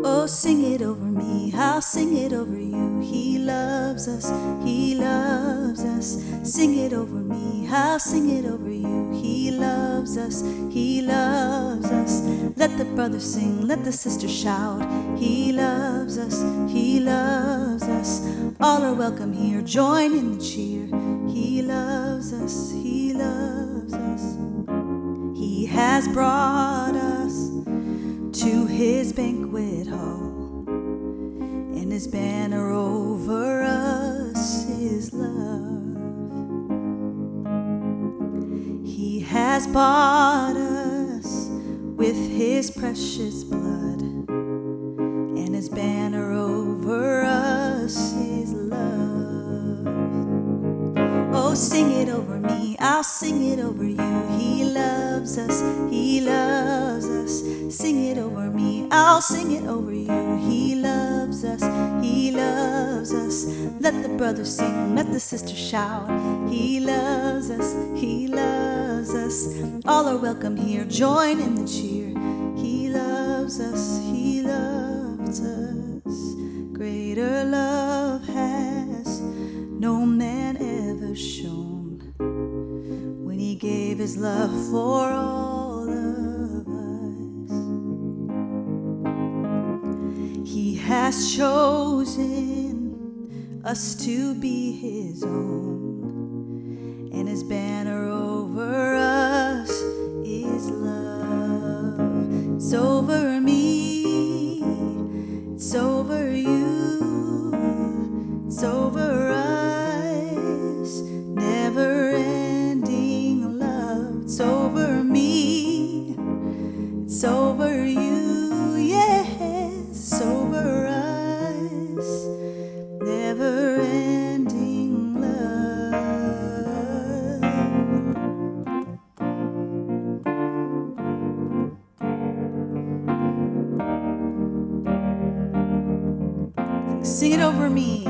Oh, sing it over me, I'll sing it over you. He loves us, he loves us. Sing it over me, I'll sing it over you. He loves us, he loves us. Let the brother sing, let the sister shout. He loves us, he loves us. All are welcome here, join in the cheer. He loves us, he loves us. He has brought us to his banquet hall, and his banner over us is love. He has bought us with his precious blood, and his banner over us is love. Oh, sing it over me, I'll sing it over you. He loves us, he loves us. Sing it over me, I'll sing it over you. He loves us, he loves us. Let the brother sing, let the sister shout. He loves us, he loves us. All are welcome here, join in the cheer. He loves us, he loves us. Greater love has no man ever shown, when he gave his love for all of us. He has chosen us to be his own, and his banner over us is love. It's over me, it's over you, it's over us. Never ending love. It's over me, it's over you, yes, it's over us. Never ending love. Sing it over me.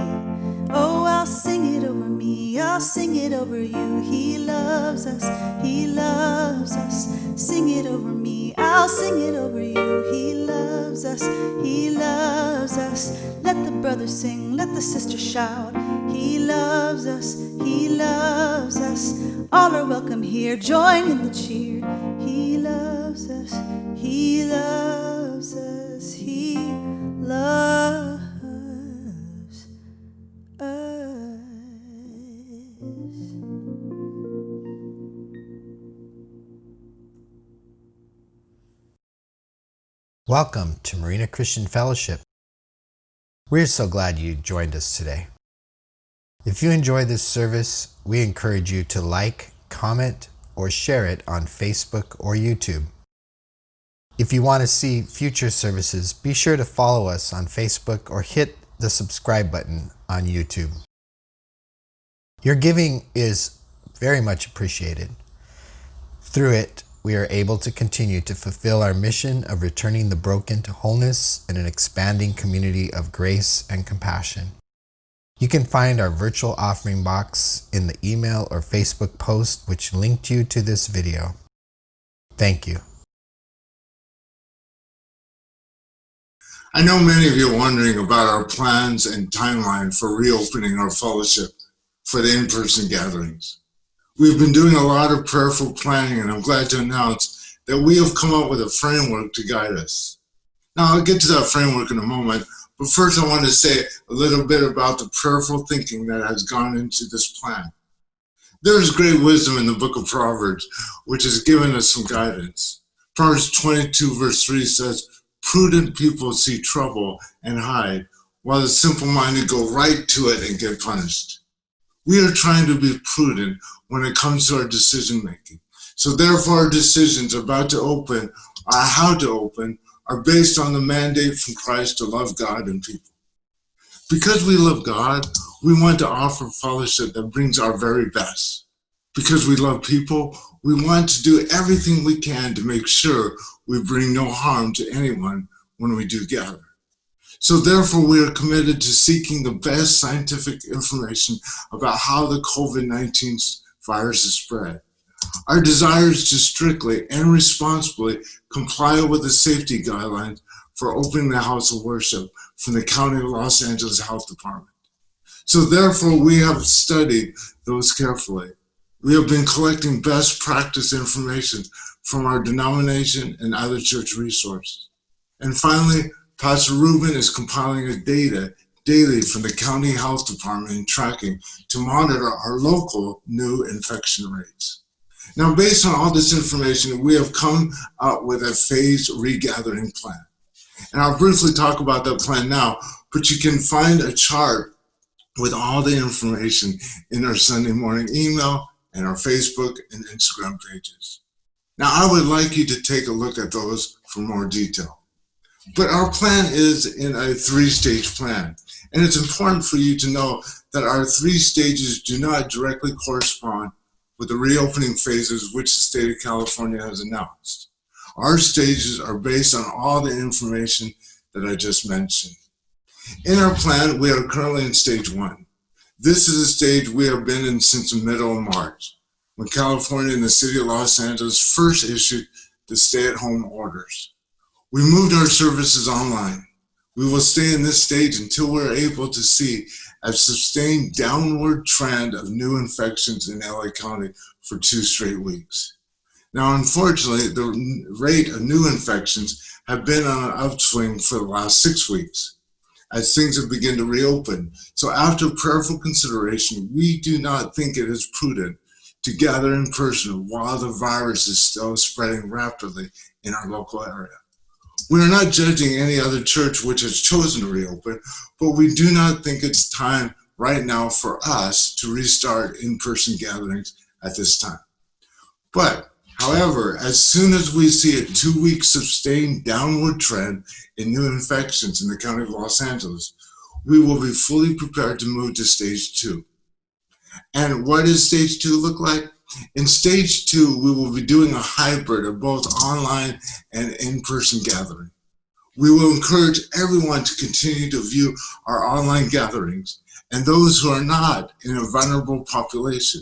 Oh, I'll sing it over me, I'll sing it over you. He loves us, he loves us. Sing it over me, I'll sing it over you. He loves us, he loves us. Let the brother sing, let the sister shout. He loves us, he loves us. All are welcome here, join in the cheer. He loves us, he loves us, he loves us. Welcome to Marina Christian Fellowship. We're so glad you joined us today. If you enjoy this service, we encourage you to like, comment, or share it on Facebook or YouTube. If you want to see future services, be sure to follow us on Facebook or hit the subscribe button on YouTube. Your giving is very much appreciated. Through it, we are able to continue to fulfill our mission of returning the broken to wholeness in an expanding community of grace and compassion. You can find our virtual offering box in the email or Facebook post which linked you to this video. Thank you. I know many of you are wondering about our plans and timeline for reopening our fellowship for the in-person gatherings. We've been doing a lot of prayerful planning, and I'm glad to announce that we have come up with a framework to guide us. Now, I'll get to that framework in a moment, but first I want to say a little bit about the prayerful thinking that has gone into this plan. There is great wisdom in the book of Proverbs, which has given us some guidance. Proverbs 22 verse 3 says, Prudent people see trouble and hide, while the simple-minded go right to it and get punished. We are trying to be prudent when it comes to our decision-making. So therefore, our decisions about to open or how to open are based on the mandate from Christ to love God and people. Because we love God, we want to offer fellowship that brings our very best. Because we love people, we want to do everything we can to make sure we bring no harm to anyone when we do gather. So therefore, we are committed to seeking the best scientific information about how the COVID-19 virus is spread. Our desire is to strictly and responsibly comply with the safety guidelines for opening the house of worship from the County of Los Angeles Health Department. So therefore, we have studied those carefully. We have been collecting best practice information from our denomination and other church resources. And finally, Pastor Ruben is compiling data daily from the County Health Department and tracking to monitor our local new infection rates. Now, based on all this information, we have come up with a phased regathering plan. And I'll briefly talk about that plan now, but you can find a chart with all the information in our Sunday morning email and our Facebook and Instagram pages. Now, I would like you to take a look at those for more detail. But our plan is in a 3-stage plan. And it's important for you to know that our 3 stages do not directly correspond with the reopening phases which the state of California has announced. Our stages are based on all the information that I just mentioned. In our plan, we are currently in stage 1. This is a stage we have been in since the middle of March, when California and the city of Los Angeles first issued the stay-at-home orders. We moved our services online. We will stay in this stage until we're able to see a sustained downward trend of new infections in LA County for 2 straight weeks. Now, unfortunately, the rate of new infections have been on an upswing for the last 6 weeks as things have begun to reopen. So after prayerful consideration, we do not think it is prudent to gather in person while the virus is still spreading rapidly in our local area. We are not judging any other church which has chosen to reopen, but we do not think it's time right now for us to restart in-person gatherings at this time. But, however, as soon as we see a 2-week sustained downward trend in new infections in the County of Los Angeles, we will be fully prepared to move to stage 2. And what does stage 2 look like? In stage 2, we will be doing a hybrid of both online and in-person gathering. We will encourage everyone to continue to view our online gatherings and those who are not in a vulnerable population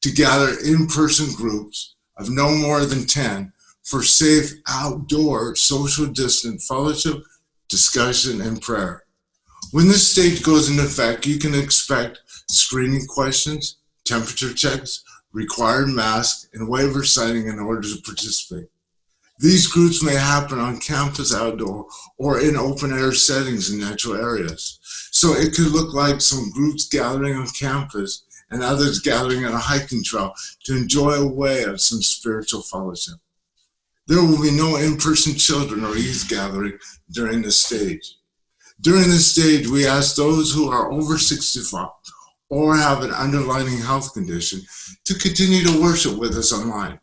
to gather in-person groups of no more than 10 for safe outdoor social distance fellowship, discussion, and prayer. When this stage goes into effect, you can expect screening questions, temperature checks, required masks, and waiver signing in order to participate. These groups may happen on campus outdoor or in open air settings in natural areas. So it could look like some groups gathering on campus and others gathering on a hiking trail to enjoy a way of some spiritual fellowship. There will be no in-person children or youth gathering during this stage. During this stage, we ask those who are over 65 or have an underlying health condition to continue to worship with us online.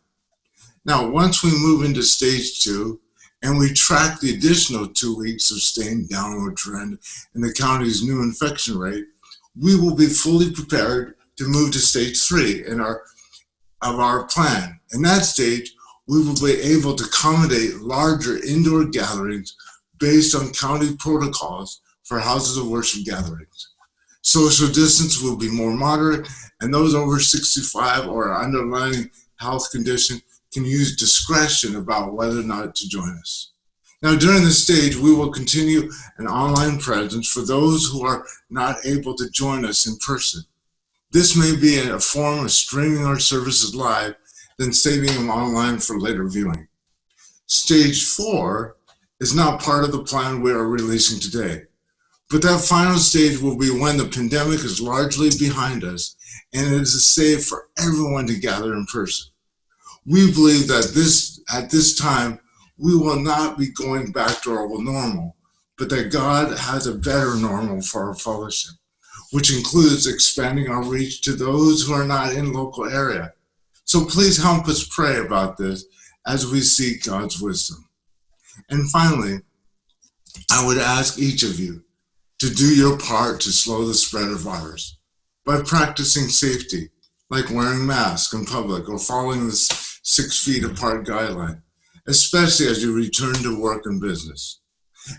Now, once we move into stage 2 and we track the additional 2 weeks of sustained downward trend in the county's new infection rate, we will be fully prepared to move to stage 3 of our plan. In that stage, we will be able to accommodate larger indoor gatherings based on county protocols for houses of worship gatherings. Social distance will be more moderate, and those over 65 or underlying health condition can use discretion about whether or not to join us. Now, during this stage, we will continue an online presence for those who are not able to join us in person. This may be in a form of streaming our services live, then saving them online for later viewing. Stage 4 is not part of the plan we are releasing today. But that final stage will be when the pandemic is largely behind us and it is safe for everyone to gather in person. We believe that at this time, we will not be going back to our old normal, but that God has a better normal for our fellowship, which includes expanding our reach to those who are not in local area. So please help us pray about this as we seek God's wisdom. And finally, I would ask each of you to do your part to slow the spread of virus by practicing safety, like wearing masks in public or following the 6 feet apart guideline, especially as you return to work and business.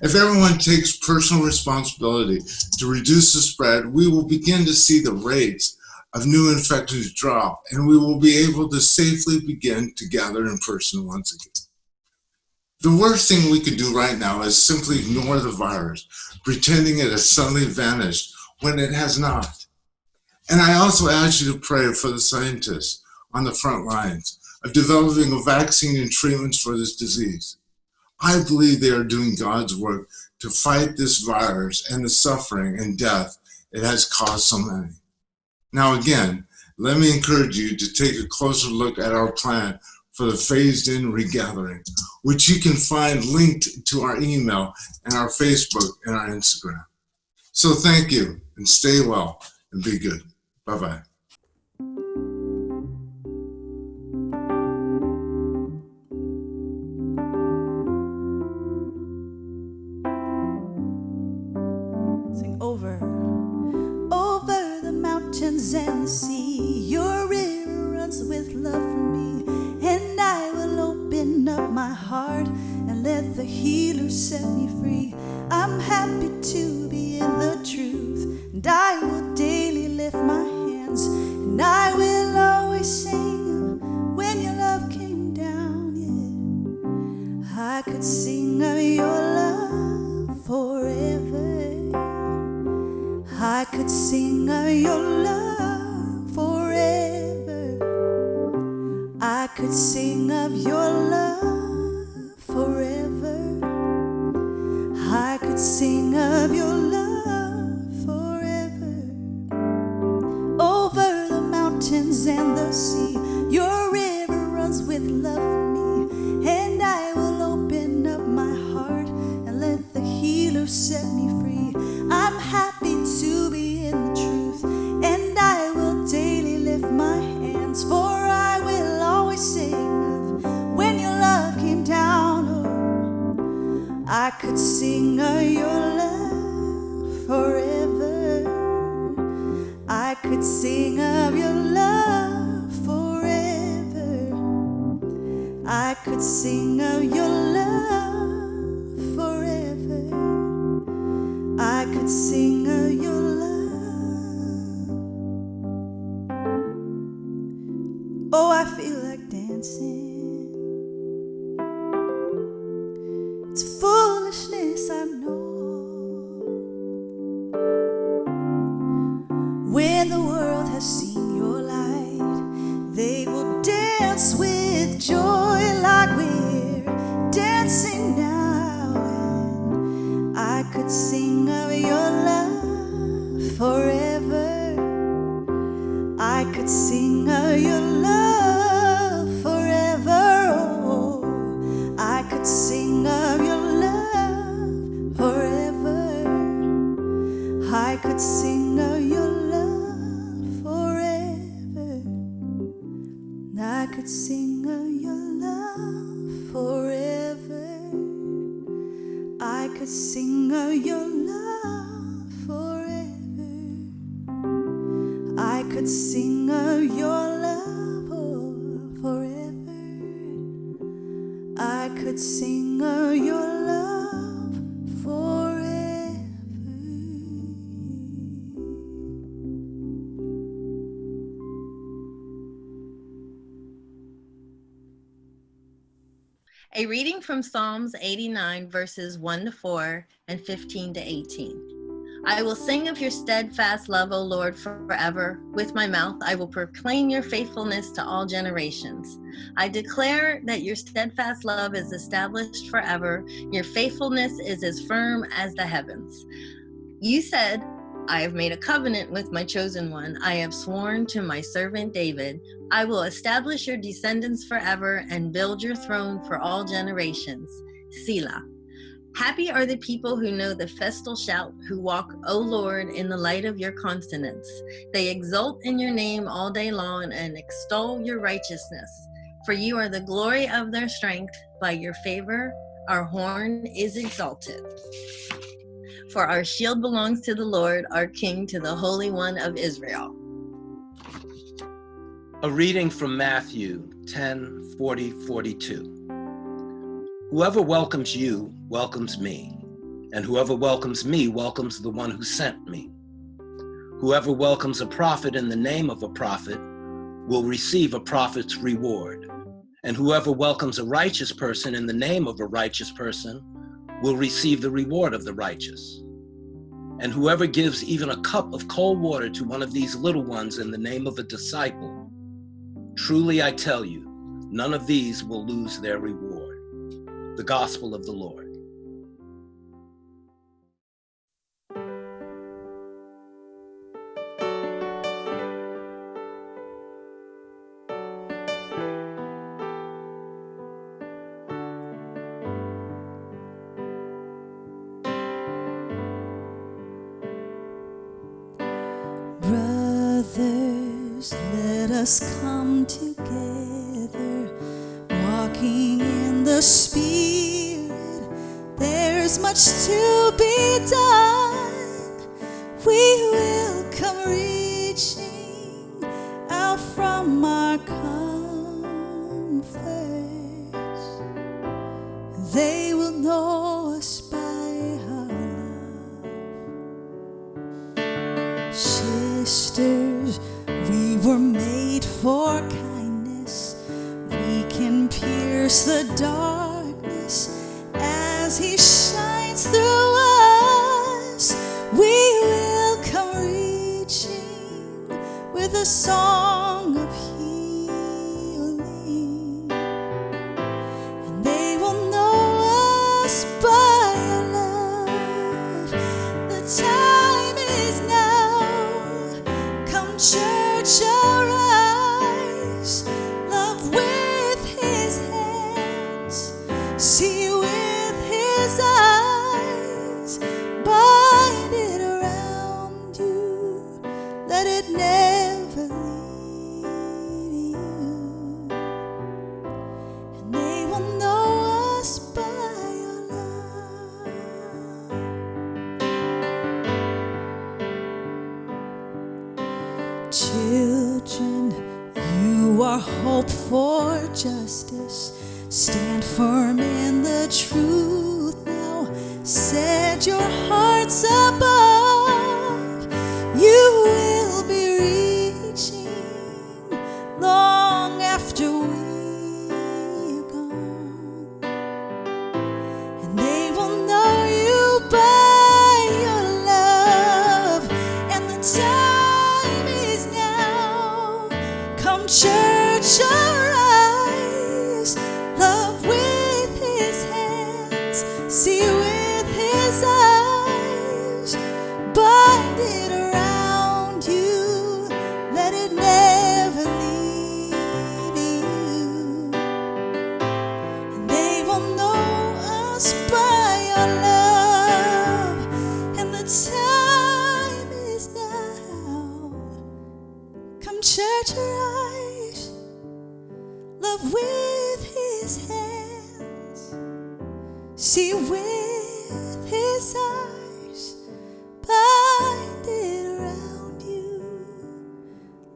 If everyone takes personal responsibility to reduce the spread, we will begin to see the rates of new infections drop, and we will be able to safely begin to gather in person once again. The worst thing we can do right now is simply ignore the virus, pretending it has suddenly vanished when it has not. And I also ask you to pray for the scientists on the front lines of developing a vaccine and treatments for this disease. I believe they are doing God's work to fight this virus and the suffering and death it has caused so many. Now again, let me encourage you to take a closer look at our plan for the phased-in regathering, which you can find linked to our email and our Facebook and our Instagram. So thank you, and stay well, and be good. Bye-bye. Sing over the mountains and the sea. Your river runs with love for me, and I will open up my heart and let the healer set me free. I'm happy to be in the truth, and I will daily lift my hands, and I will always sing when your love came down. Yeah, I could sing of your love forever. I could sing of your love forever. I could sing of your love forever. I could sing of your love forever. Over the mountains and the sea, your river runs with love for me, and I will open up my heart and let the healer set me free. I'm happy to be in the truth, and I will daily lift my hands, for I will always sing of when your love came down. Oh, I could sing of your love forever. I could sing of your love forever. I could sing of your love forever. I could sing of your love. Oh, I feel like dancing. It's foolishness, I know. When the world has seen your light, they will dance with joy like we're dancing now. And I could sing of your love forever. I could sing of your love forever. Oh, I could sing of your love forever. I could sing of your love forever. I could sing of your love forever. I could sing of your love forever. I could sing of your love forever. I could sing of your love forever. A reading from Psalms 89, verses 1 to 4 and 15 to 18. I will sing of your steadfast love, O Lord, forever. With my mouth, I will proclaim your faithfulness to all generations. I declare that your steadfast love is established forever. Your faithfulness is as firm as the heavens. You said, I have made a covenant with my chosen one. I have sworn to my servant David, I will establish your descendants forever and build your throne for all generations. Selah. Happy are the people who know the festal shout, who walk, O Lord, in the light of your countenance. They exult in your name all day long and extol your righteousness. For you are the glory of their strength. By your favor, our horn is exalted. For our shield belongs to the Lord, our King, to the Holy One of Israel. A reading from Matthew 10:40-42. Whoever welcomes you welcomes me, and whoever welcomes me welcomes the one who sent me. Whoever welcomes a prophet in the name of a prophet will receive a prophet's reward, and whoever welcomes a righteous person in the name of a righteous person will receive the reward of the righteous. And whoever gives even a cup of cold water to one of these little ones in the name of a disciple, truly I tell you, none of these will lose their reward. The Gospel of the Lord. Brothers, let us come together, walking in the Spirit. There's much to be done. We will come reaching out from our comforts. They will know us by our love. Sisters, we were made for kindness. We can pierce the darkness as He shines through us. We will come reaching with a song of healing, and they will know us by our love. The time is now. Come, church, arise. Love with His hands. See with His eyes. Bind it around you. Let it never leave you. And they will know us by our love. Children, you are hope for justice. Stand firm in the truth now. Set your hearts above. You will be reaching long after we're gone. And they will know you by your love. And the time is now. Come, church, arise. Love with His hands. See with His eyes. Bind it around you. Let it never leave you. And they will know us by our love. And the time is now. Come, church, arise. Love with His hands. See with His eyes. Bind it around you.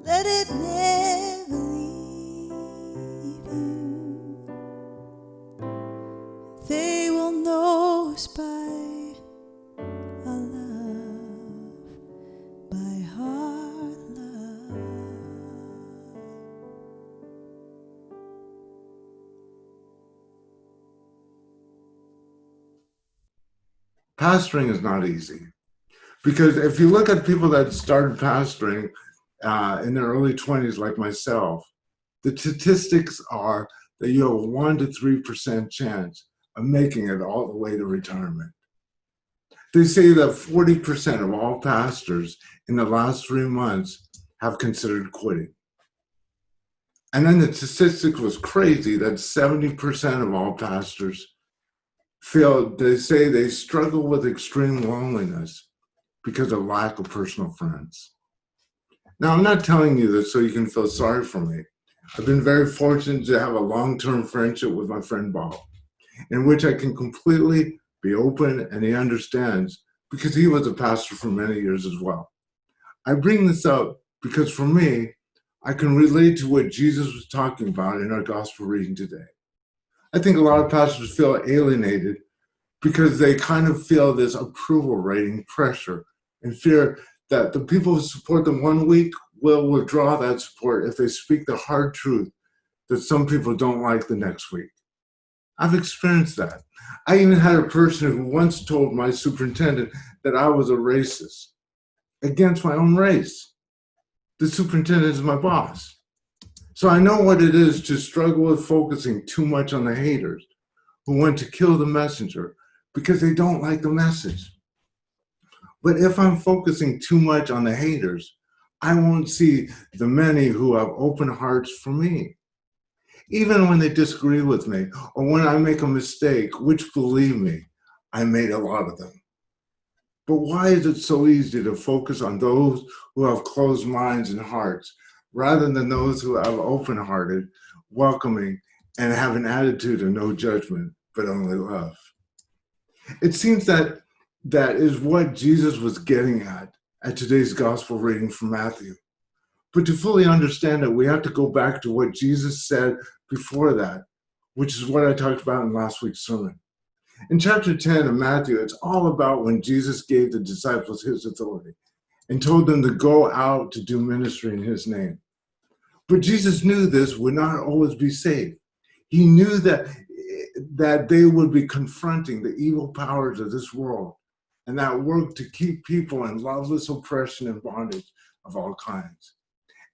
Let it never leave you. They will know us by our love, by our love. Pastoring is not easy, because if you look at people that started pastoring in their early 20s like myself, the statistics are that you have a 1 to 3% chance of making it all the way to retirement. They say that 40% of all pastors in the last 3 months have considered quitting. And then the statistic was crazy that 70% of all pastors they say they struggle with extreme loneliness because of lack of personal friends. Now, I'm not telling you this so you can feel sorry for me. I've been very fortunate to have a long-term friendship with my friend Bob, in which I can completely be open and he understands because he was a pastor for many years as well. I bring this up because for me, I can relate to what Jesus was talking about in our gospel reading today. I think a lot of pastors feel alienated because they kind of feel this approval rating pressure and fear that the people who support them one week will withdraw that support if they speak the hard truth that some people don't like the next week. I've experienced that. I even had a person who once told my superintendent that I was a racist against my own race. The superintendent is my boss. So I know what it is to struggle with focusing too much on the haters who want to kill the messenger because they don't like the message. But if I'm focusing too much on the haters, I won't see the many who have open hearts for me. Even when they disagree with me or when I make a mistake, which believe me, I made a lot of them. But why is it so easy to focus on those who have closed minds and hearts rather than those who have open-hearted, welcoming, and have an attitude of no judgment, but only love? It seems that is what Jesus was getting at today's gospel reading from Matthew. But to fully understand it, we have to go back to what Jesus said before that, which is what I talked about in last week's sermon. In chapter 10 of Matthew, it's all about when Jesus gave the disciples his authority and told them to go out to do ministry in his name. But Jesus knew this would not always be safe. He knew that they would be confronting the evil powers of this world and that work to keep people in loveless oppression and bondage of all kinds.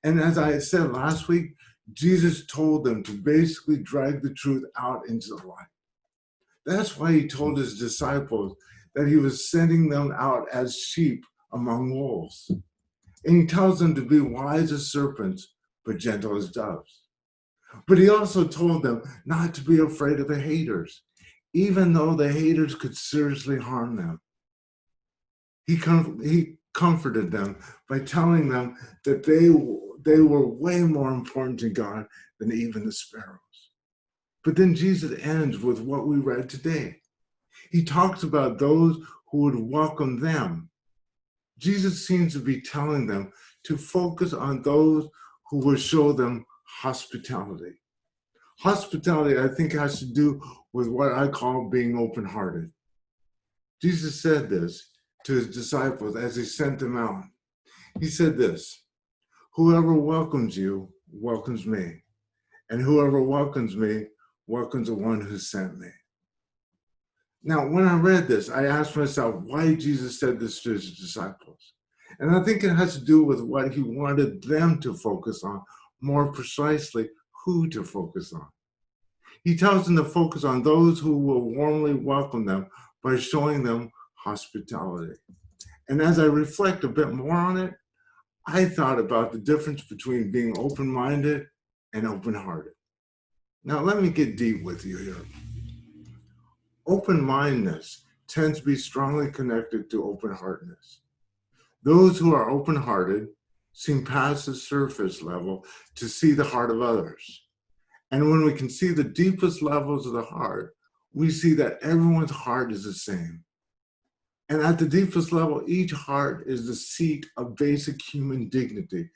And as I said last week, Jesus told them to basically drag the truth out into the light. That's why he told his disciples that he was sending them out as sheep among wolves. And he tells them to be wise as serpents, but gentle as doves. But he also told them not to be afraid of the haters, even though the haters could seriously harm them. He comforted them by telling them that they were way more important to God than even the sparrows. But then Jesus ends with what we read today. He talks about those who would welcome them. Jesus seems to be telling them to focus on those who will show them hospitality. Hospitality, I think, has to do with what I call being open-hearted. Jesus said this to his disciples as he sent them out. He said this, "Whoever welcomes you welcomes me, and whoever welcomes me welcomes the one who sent me." Now, when I read this, I asked myself why Jesus said this to his disciples. And I think it has to do with what he wanted them to focus on, more precisely, who to focus on. He tells them to focus on those who will warmly welcome them by showing them hospitality. And as I reflect a bit more on it, I thought about the difference between being open-minded and open-hearted. Now, let me get deep with you here. Open-mindedness tends to be strongly connected to open-heartedness. Those who are open-hearted seem past the surface level to see the heart of others. And when we can see the deepest levels of the heart, we see that everyone's heart is the same. And at the deepest level, each heart is the seat of basic human dignity,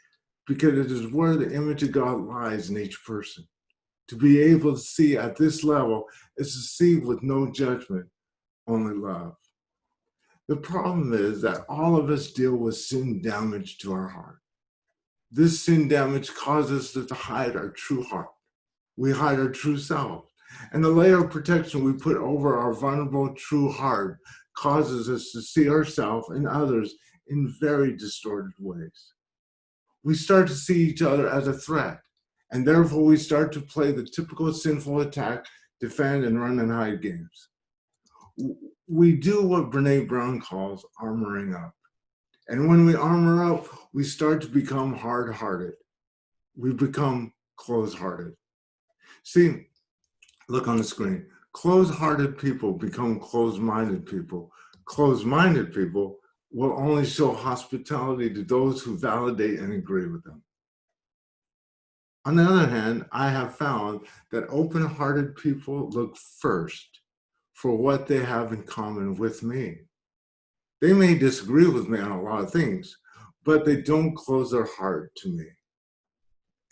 because it is where the image of God lies in each person. To be able to see at this level is to see with no judgment, only love. The problem is that all of us deal with sin damage to our heart. This sin damage causes us to hide our true heart. We hide our true self. And the layer of protection we put over our vulnerable true heart causes us to see ourselves and others in very distorted ways. We start to see each other as a threat, and therefore we start to play the typical sinful attack, defend, and run and hide games. we do what Brene Brown calls armoring up. And when we armor up, we start to become hard-hearted. We become closed-hearted. See, look on the screen. Closed-hearted people become closed-minded people. Closed-minded people will only show hospitality to those who validate and agree with them. On the other hand, I have found that open-hearted people look first for what they have in common with me. They may disagree with me on a lot of things, but they don't close their heart to me.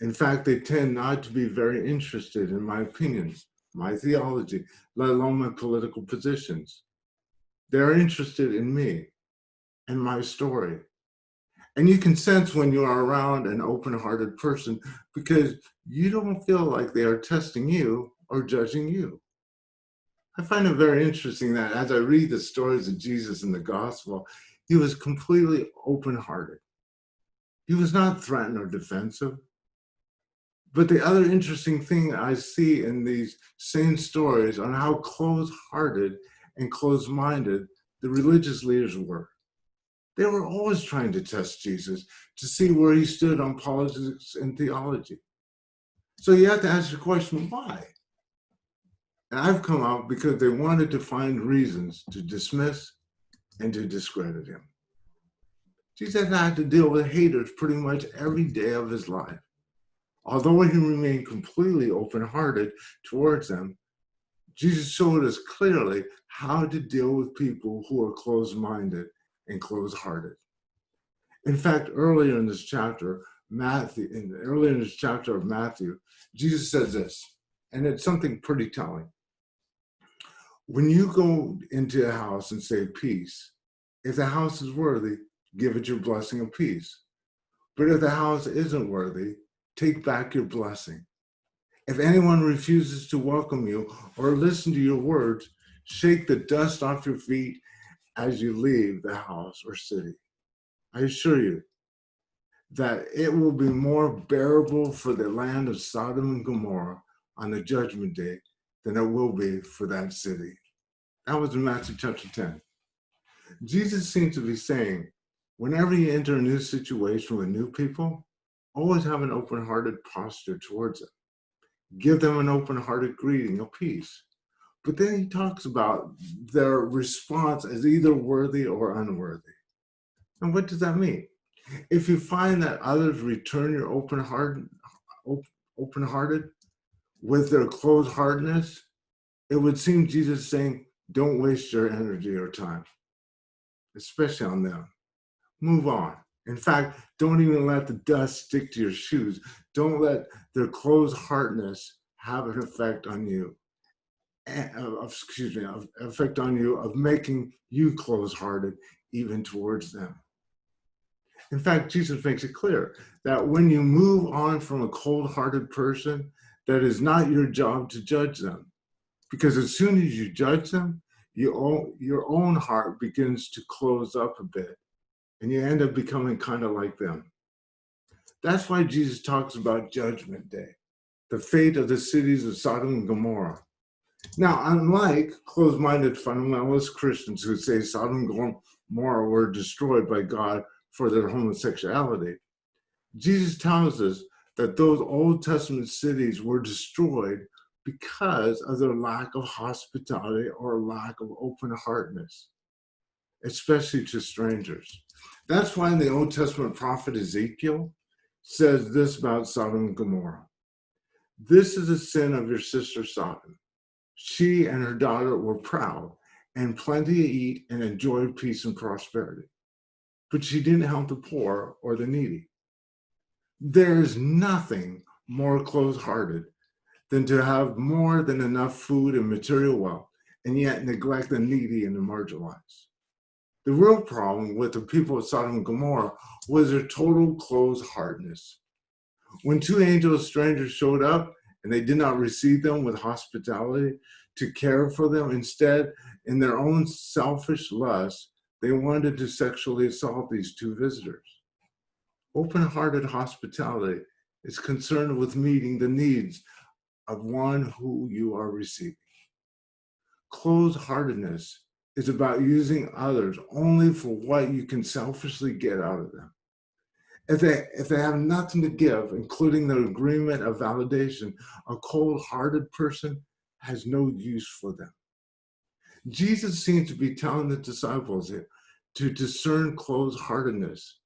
In fact, they tend not to be very interested in my opinions, my theology, let alone my political positions. They're interested in me and my story. And you can sense when you are around an open-hearted person because you don't feel like they are testing you or judging you. I find it very interesting that as I read the stories of Jesus in the gospel, he was completely open-hearted. He was not threatened or defensive. But the other interesting thing I see in these same stories on how closed-hearted and closed-minded the religious leaders were. They were always trying to test Jesus to see where he stood on politics and theology. So you have to ask the question, why? And I've come out because they wanted to find reasons to dismiss and to discredit him. Jesus had to deal with haters pretty much every day of his life. Although he remained completely open-hearted towards them, Jesus showed us clearly how to deal with people who are closed-minded and closed-hearted. In fact, earlier in this chapter of Matthew, Jesus says this, and it's something pretty telling. When you go into a house and say peace, if the house is worthy, give it your blessing of peace. But if the house isn't worthy, take back your blessing. If anyone refuses to welcome you or listen to your words, shake the dust off your feet as you leave the house or city. I assure you that it will be more bearable for the land of Sodom and Gomorrah on the judgment day than it will be for that city. That was in Matthew chapter 10. Jesus seems to be saying, whenever you enter a new situation with new people, always have an open-hearted posture towards them. Give them an open-hearted greeting of peace. But then he talks about their response as either worthy or unworthy. And what does that mean? If you find that others return your open-hearted with their closed-heartedness, it would seem Jesus is saying, don't waste your energy or time, especially on them. Move on. In fact, don't even let the dust stick to your shoes. Don't let their closed-heartedness have an effect on you. Effect on you of making you closed-hearted even towards them. In fact, Jesus makes it clear that when you move on from a cold-hearted person, that is not your job to judge them. Because as soon as you judge them, your own heart begins to close up a bit, and you end up becoming kind of like them. That's why Jesus talks about Judgment Day, the fate of the cities of Sodom and Gomorrah. Now, unlike closed-minded fundamentalist Christians who say Sodom and Gomorrah were destroyed by God for their homosexuality, Jesus tells us that those Old Testament cities were destroyed because of their lack of hospitality or lack of open-heartedness, especially to strangers. That's why the Old Testament prophet Ezekiel says this about Sodom and Gomorrah. This is the sin of your sister Sodom. She and her daughter were proud and plenty to eat and enjoyed peace and prosperity. But she didn't help the poor or the needy. There is nothing more closed-hearted than to have more than enough food and material wealth and yet neglect the needy and the marginalized. The real problem with the people of Sodom and Gomorrah was their total closed-heartedness. When two angels strangers showed up and they did not receive them with hospitality to care for them, instead, in their own selfish lust, they wanted to sexually assault these two visitors. Open-hearted hospitality is concerned with meeting the needs of one who you are receiving. Closed-heartedness is about using others only for what you can selfishly get out of them. If they have nothing to give, including the agreement of validation, a cold-hearted person has no use for them. Jesus seems to be telling the disciples here to discern closed-heartedness,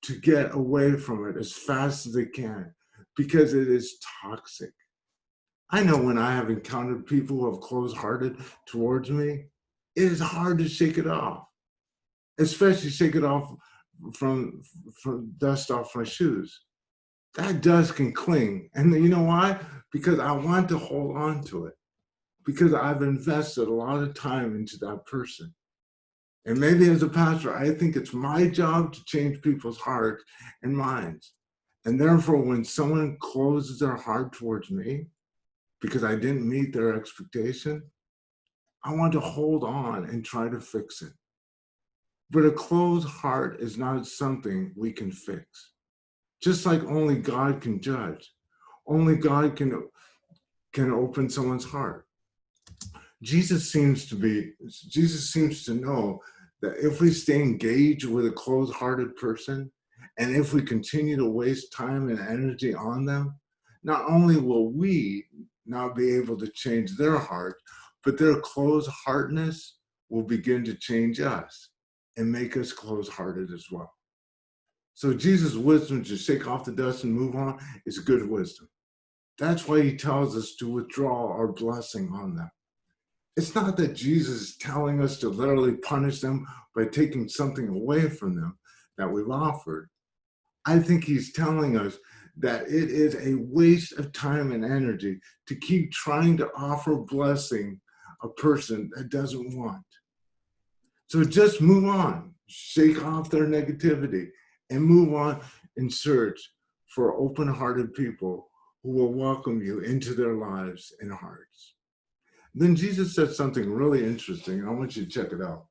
to get away from it as fast as they can, because it is toxic. I know when I have encountered people who have closed-hearted towards me, it is hard to shake it off, especially shake it off from dust off my shoes. That dust can cling. And you know why? Because I want to hold on to it, because I've invested a lot of time into that person. And maybe as a pastor, I think it's my job to change people's hearts and minds. And therefore, when someone closes their heart towards me because I didn't meet their expectation, I want to hold on and try to fix it. But a closed heart is not something we can fix. Just like only God can judge, only God can open someone's heart. Jesus seems to know that if we stay engaged with a closed-hearted person, and if we continue to waste time and energy on them, not only will we not be able to change their heart, but their closed-heartedness will begin to change us and make us closed-hearted as well. So Jesus' wisdom to shake off the dust and move on is good wisdom. That's why he tells us to withdraw our blessing on them. It's not that Jesus is telling us to literally punish them by taking something away from them that we've offered. I think he's telling us that it is a waste of time and energy to keep trying to offer blessing a person that doesn't want. So just move on, shake off their negativity, and move on in search for open-hearted people who will welcome you into their lives and hearts. Then Jesus said something really interesting, and I want you to check it out.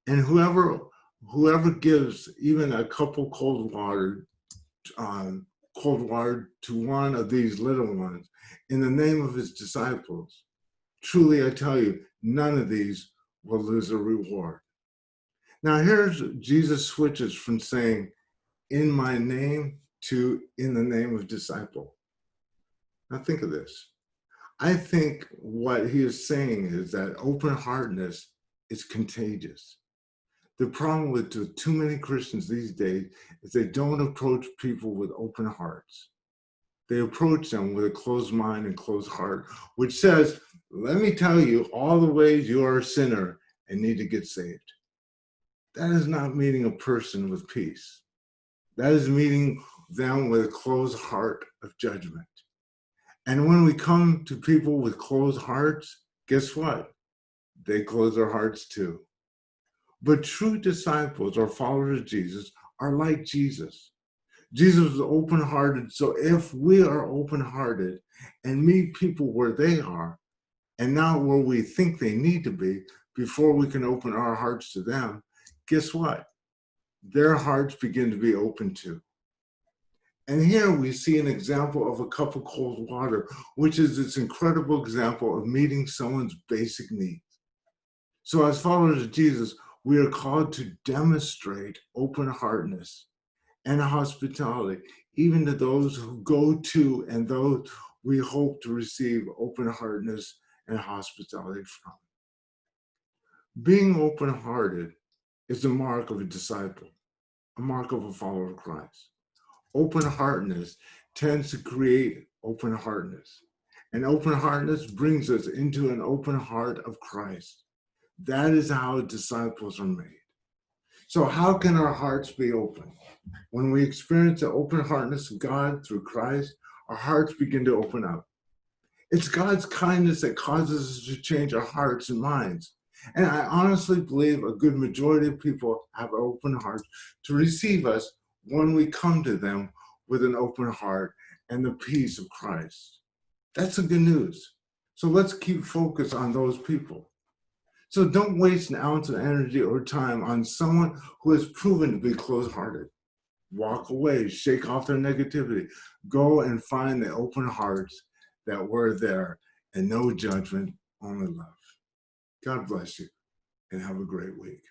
And whoever gives even a cup of cold water to one of these little ones in the name of his disciples, truly I tell you, none of these will lose a reward. Now here's Jesus switches from saying in my name to in the name of disciple. Now think of this. I think what he is saying is that open-heartedness is contagious. The problem with too many Christians these days is they don't approach people with open hearts. They approach them with a closed mind and closed heart, which says, let me tell you all the ways you are a sinner and need to get saved. That is not meeting a person with peace. That is meeting them with a closed heart of judgment. And when we come to people with closed hearts, guess what? They close their hearts too. But true disciples or followers of Jesus are like Jesus. Jesus was open-hearted. So if we are open-hearted and meet people where they are and not where we think they need to be before we can open our hearts to them, guess what? Their hearts begin to be open too. And here we see an example of a cup of cold water, which is this incredible example of meeting someone's basic needs. So as followers of Jesus, we are called to demonstrate open-heartedness and hospitality, even to those who go to and those we hope to receive open-heartedness and hospitality from. Being open-hearted is the mark of a disciple, a mark of a follower of Christ. Open-heartedness tends to create open-heartedness, and open-heartedness brings us into an open heart of Christ. That is how disciples are made. So how can our hearts be open? When we experience the open-heartedness of God through Christ, our hearts begin to open up. It's God's kindness that causes us to change our hearts and minds. And I honestly believe a good majority of people have open hearts to receive us when we come to them with an open heart and the peace of Christ. That's the good news. So let's keep focused on those people. So don't waste an ounce of energy or time on someone who has proven to be closed-hearted. Walk away, shake off their negativity. Go and find the open hearts that were there, and no judgment, only love. God bless you. and have a great week.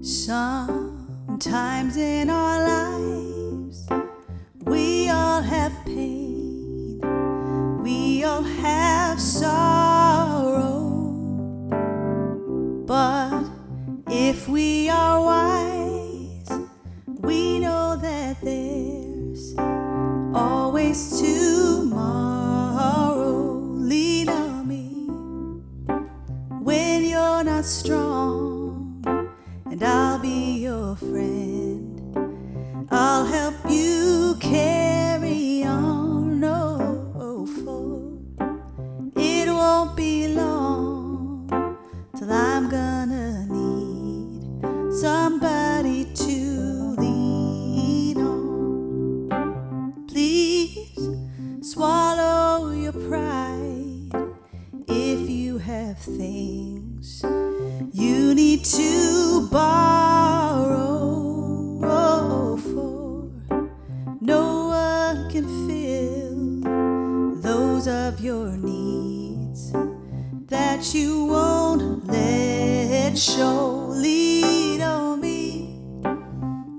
Sometimes in our lives, we all have pain, we all have sorrow. But if we are wise, we know that there's always tomorrow. Lean on me when you're not strong, and I'll be your friend. I'll help you carry on. No, for it won't be long till I'm gonna need somebody to lean on. Please swallow your pride if you have things you need to borrow, for no one can fill those of your needs that you won't let show. Lean on me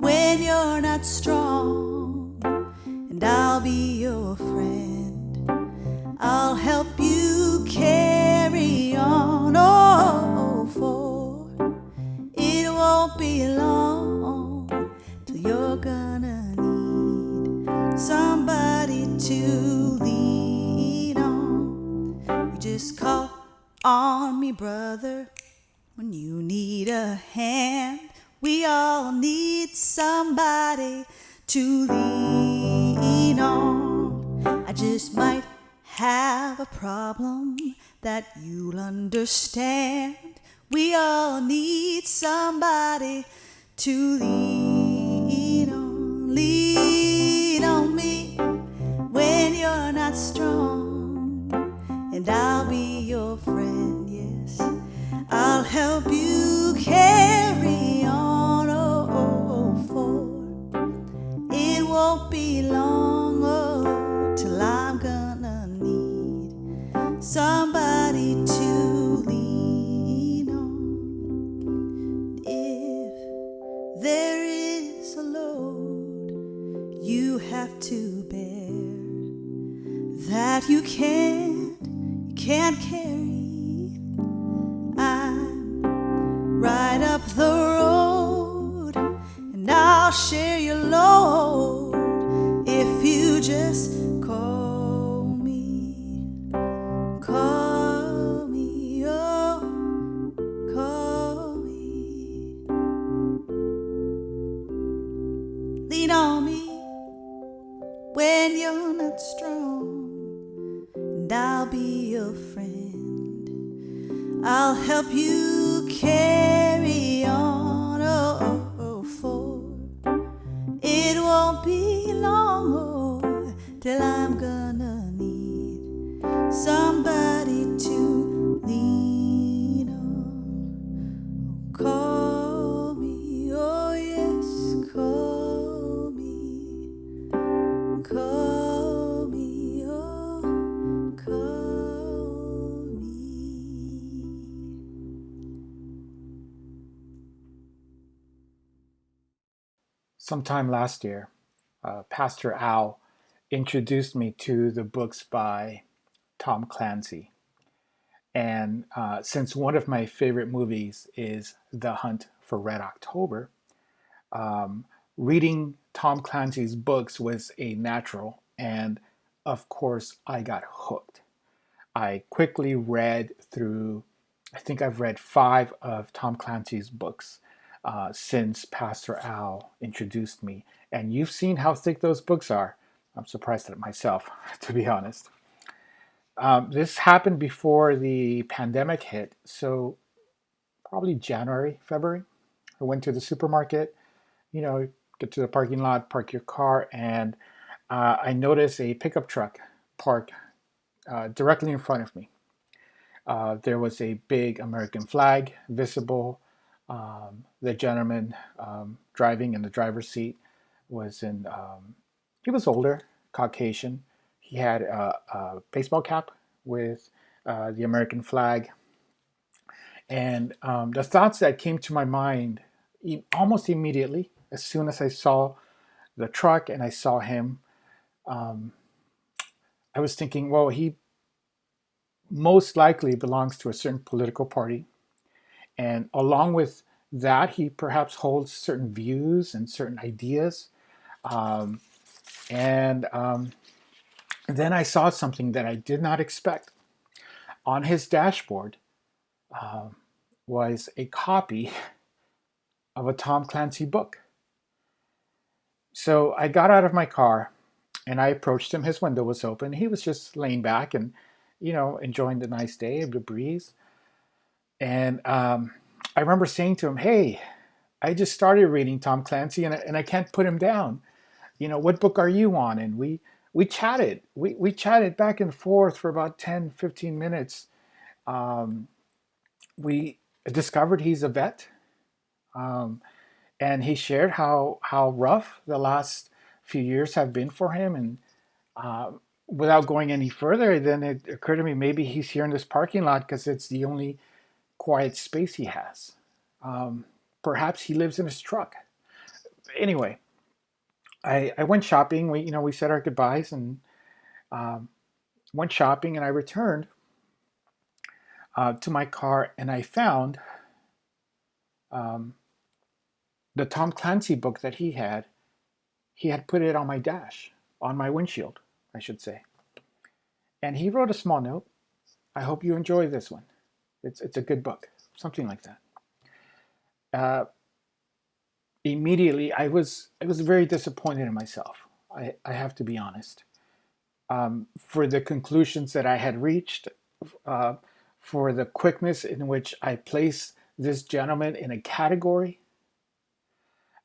when you're not strong, and I'll be your friend. I'll help you carry on. Oh, for it won't be long till you're gonna need somebody to lean on. You just call on me, brother, when you need a hand. We all need somebody to lean on. I just might have a problem that you'll understand. We all need somebody to lean on. Lean on me when you're not strong, and I'll be your friend, yes. I'll help you carry on. For it won't be long till I'm gonna need somebody to up the road, and I'll share your load if you just call me, oh, call me. Lean on me when you're not strong, and I'll be your friend. I'll help you carry on, for it won't be long, till I'm gonna need somebody to lean on. Call me, oh yes, call me, call me, oh, call me. Sometime last year, Pastor Al introduced me to the books by Tom Clancy. And since one of my favorite movies is The Hunt for Red October, um, reading Tom Clancy's books was a natural. And of course, I got hooked. I quickly read through, I think I've read 5 of Tom Clancy's books since Pastor Al introduced me. And you've seen how thick those books are. I'm surprised at it myself, to be honest. This happened before the pandemic hit, so probably January, February. I went to the supermarket, get to the parking lot, park your car, and I noticed a pickup truck parked directly in front of me. There was a big American flag visible. The gentleman driving in the driver's seat was he was older, Caucasian. He had a baseball cap with the American flag. And the thoughts that came to my mind almost immediately, as soon as I saw the truck and I saw him, um, I was thinking, well, he most likely belongs to a certain political party. And along with that, he perhaps holds certain views and certain ideas. Um, and then I saw something that I did not expect. On his dashboard was a copy of a Tom Clancy book. So I got out of my car and I approached him. His window was open. He was just laying back and, enjoying the nice day, the breeze. And I remember saying to him, "Hey, I just started reading Tom Clancy and I can't put him down. What book are you on?" And we chatted. We chatted back and forth for about 10, 15 minutes. We discovered he's a vet. And he shared how rough the last few years have been for him. And without going any further, then it occurred to me maybe he's here in this parking lot because it's the only quiet space he has. Perhaps he lives in his truck. Anyway, I went shopping. We said our goodbyes and went shopping, and I returned to my car, and I found the Tom Clancy book that he had put it on my dash, on my windshield, I should say. And he wrote a small note. "I hope you enjoy this one. It's a good book," something like that. Immediately, I was very disappointed in myself. I have to be honest. For the conclusions that I had reached, for the quickness in which I placed this gentleman in a category.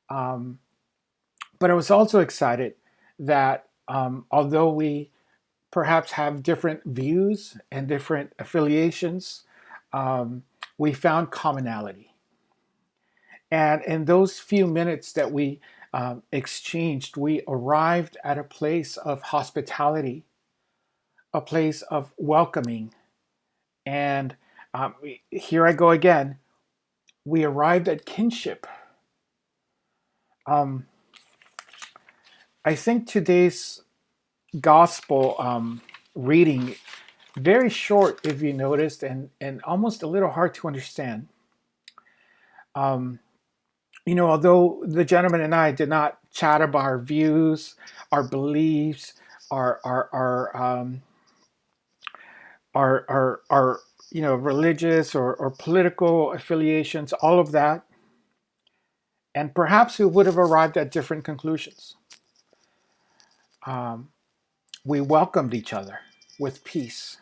But I was also excited that although we perhaps have different views and different affiliations, we found commonality. And in those few minutes that we exchanged, we arrived at a place of hospitality, a place of welcoming. And here I go again. We arrived at kinship. I think today's gospel reading, very short if you noticed, and almost a little hard to understand. Um, although the gentleman and I did not chat about our views, our beliefs, our our religious or political affiliations, all of that, and perhaps we would have arrived at different conclusions. Um, we welcomed each other with peace,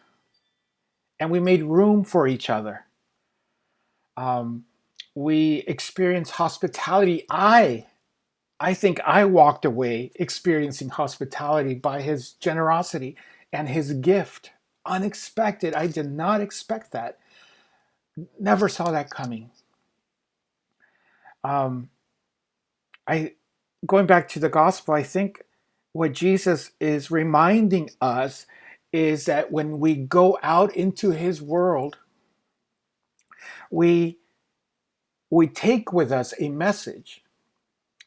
and we made room for each other. Um, we experienced hospitality. I think I walked away experiencing hospitality by his generosity and his gift. Unexpected. I did not expect that. Never saw that coming. Um, I Going back to the gospel, I think what Jesus is reminding us is that when we go out into his world, we take with us a message.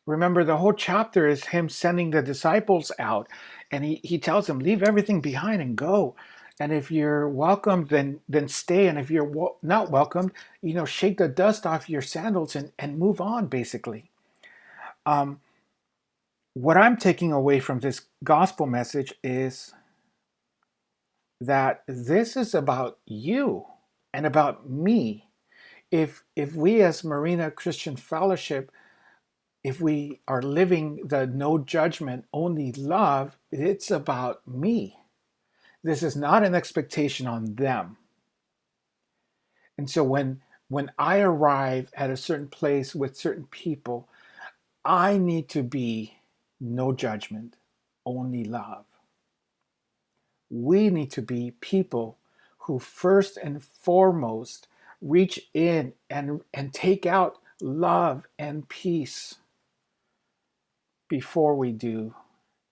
Remember, the whole chapter is him sending the disciples out, and he tells them, leave everything behind and go. And if you're welcomed, then stay. And if you're not welcomed, shake the dust off your sandals and move on, basically. Um, what I'm taking away from this gospel message is that this is about you and about me. If we as Marina Christian Fellowship, if we are living the no judgment, only love, it's about me. This is not an expectation on them. And so when I arrive at a certain place with certain people, I need to be no judgment, only love. We need to be people who first and foremost reach in and take out love and peace before we do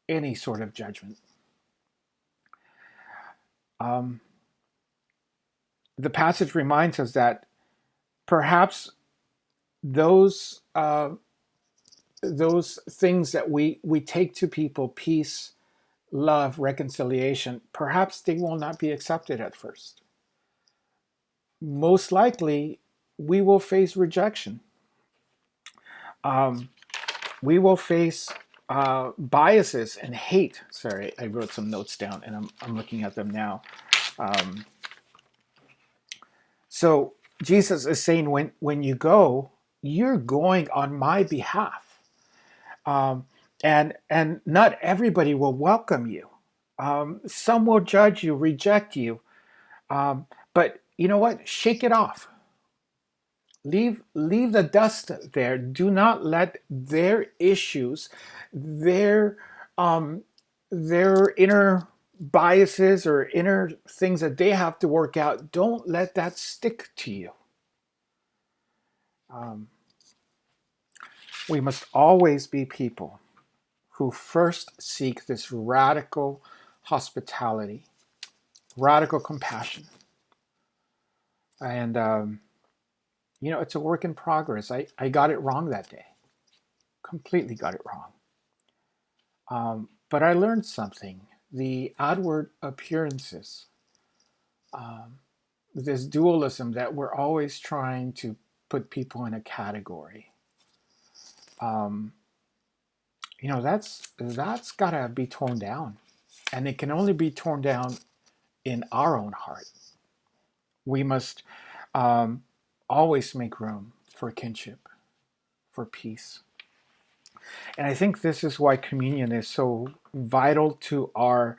any sort of judgment. The passage reminds us that perhaps those things that we take to people, peace, love, reconciliation, perhaps they will not be accepted at first. Most likely, we will face rejection. We will face biases and hate. Sorry, I wrote some notes down and I'm looking at them now. So Jesus is saying, when you go, you're going on my behalf. And not everybody will welcome you. Some will judge you, reject you. But you know what? Shake it off. Leave the dust there. Do not let their issues, their inner biases or inner things that they have to work out, don't let that stick to you. We must always be people who first seek this radical hospitality, radical compassion. And, it's a work in progress. I got it wrong that day. Completely got it wrong. But I learned something. The outward appearances, this dualism that we're always trying to put people in a category. That's got to be torn down. And it can only be torn down in our own heart. We must always make room for kinship, for peace. And I think this is why communion is so vital to our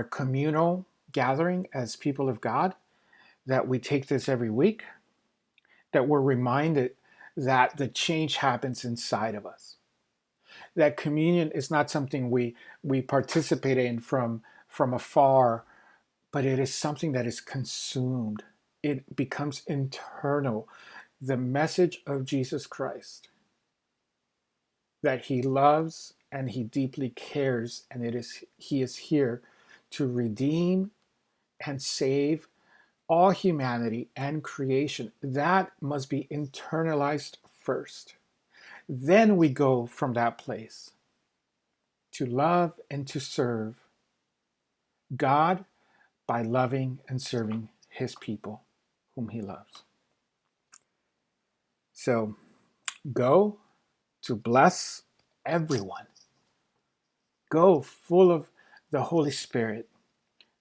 communal gathering as people of God, that we take this every week, that we're reminded that the change happens inside of us. That communion is not something we participate in from afar, but it is something that is consumed. It becomes internal. The message of Jesus Christ, that he loves and he deeply cares, and he is here to redeem and save all humanity and creation. That must be internalized first. Then we go from that place to love and to serve God by loving and serving his people whom he loves. So go to bless everyone. Go full of the Holy Spirit,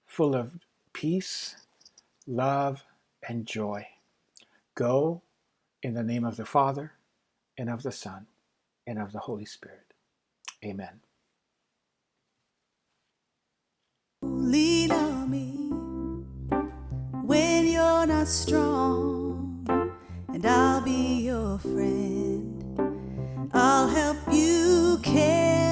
full of peace, love, and joy. Go in the name of the Father, and of the Son, and of the Holy Spirit. Amen. Lean on me when you're not strong, and I'll be your friend. I'll help you carry